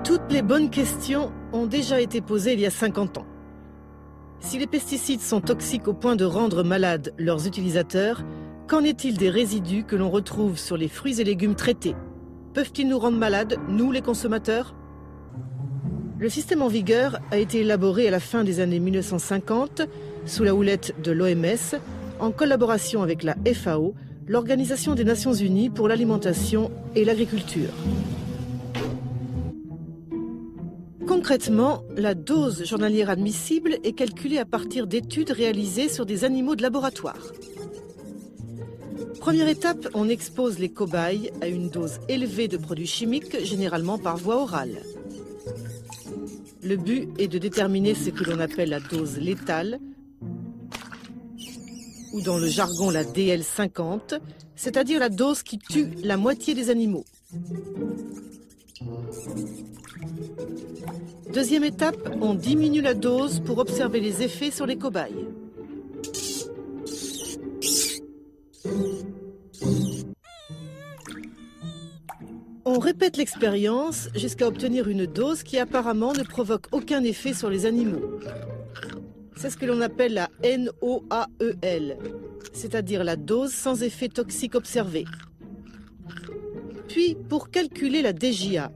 Toutes les bonnes questions ont déjà été posées il y a 50 ans. Si les pesticides sont toxiques au point de rendre malades leurs utilisateurs, qu'en est-il des résidus que l'on retrouve sur les fruits et légumes traités? Peuvent-ils nous rendre malades, nous les consommateurs? Le système en vigueur a été élaboré à la fin des années 1950 sous la houlette de l'OMS en collaboration avec la FAO, l'Organisation des Nations Unies pour l'alimentation et l'agriculture. Concrètement, la dose journalière admissible est calculée à partir d'études réalisées sur des animaux de laboratoire. Première étape, on expose les cobayes à une dose élevée de produits chimiques, généralement par voie orale. Le but est de déterminer ce que l'on appelle la dose létale, ou dans le jargon la DL50, c'est-à-dire la dose qui tue la moitié des animaux. Deuxième étape, on diminue la dose pour observer les effets sur les cobayes. On répète l'expérience jusqu'à obtenir une dose qui apparemment ne provoque aucun effet sur les animaux. C'est ce que l'on appelle la NOAEL, c'est-à-dire la dose sans effet toxique observé. Puis, pour calculer la DJA,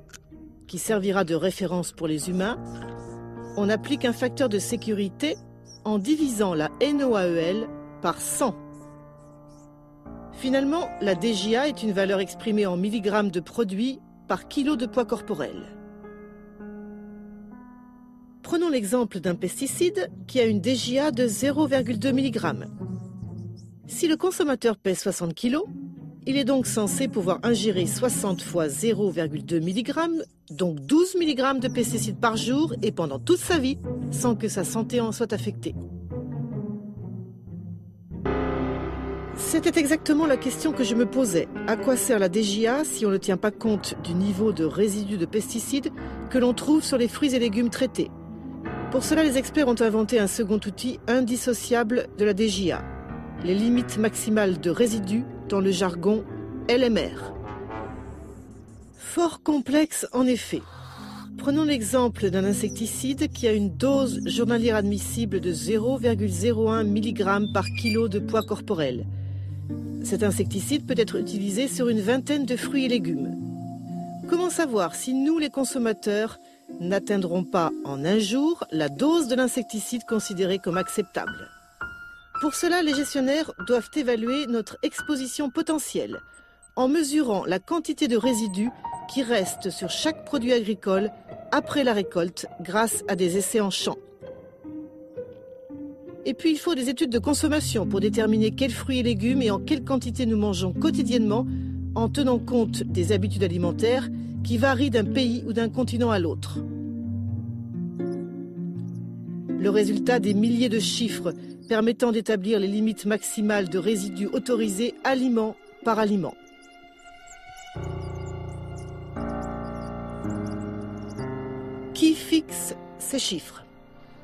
qui servira de référence pour les humains, on applique un facteur de sécurité en divisant la NOAEL par 100. Finalement, la DJA est une valeur exprimée en milligrammes de produit par kilo de poids corporel. Prenons l'exemple d'un pesticide qui a une DJA de 0,2 mg. Si le consommateur pèse 60 kg, il est donc censé pouvoir ingérer 60 fois 0,2 mg, donc 12 mg de pesticides par jour et pendant toute sa vie, sans que sa santé en soit affectée. C'était exactement la question que je me posais. À quoi sert la DJA si on ne tient pas compte du niveau de résidus de pesticides que l'on trouve sur les fruits et légumes traités? Pour cela, les experts ont inventé un second outil indissociable de la DJA, les limites maximales de résidus dans le jargon LMR. Fort complexe en effet. Prenons l'exemple d'un insecticide qui a une dose journalière admissible de 0,01 mg par kilo de poids corporel. Cet insecticide peut être utilisé sur une vingtaine de fruits et légumes. Comment savoir si nous, les consommateurs, n'atteindrons pas en un jour la dose de l'insecticide considérée comme acceptable? Pour cela, les gestionnaires doivent évaluer notre exposition potentielle en mesurant la quantité de résidus qui restent sur chaque produit agricole après la récolte grâce à des essais en champ. Et puis, il faut des études de consommation pour déterminer quels fruits et légumes et en quelle quantité nous mangeons quotidiennement en tenant compte des habitudes alimentaires qui varient d'un pays ou d'un continent à l'autre. Le résultat des milliers de chiffres permettant d'établir les limites maximales de résidus autorisés aliment par aliment. Qui fixe ces chiffres?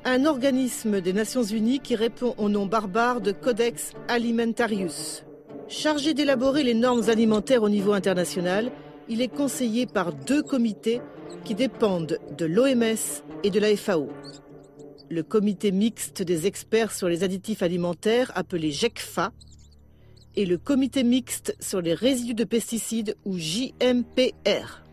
Un organisme des Nations Unies qui répond au nom barbare de Codex Alimentarius. Chargé d'élaborer les normes alimentaires au niveau international, il est conseillé par 2 comités qui dépendent de l'OMS et de la FAO. Le comité mixte des experts sur les additifs alimentaires appelé GECFA et le comité mixte sur les résidus de pesticides ou JMPR.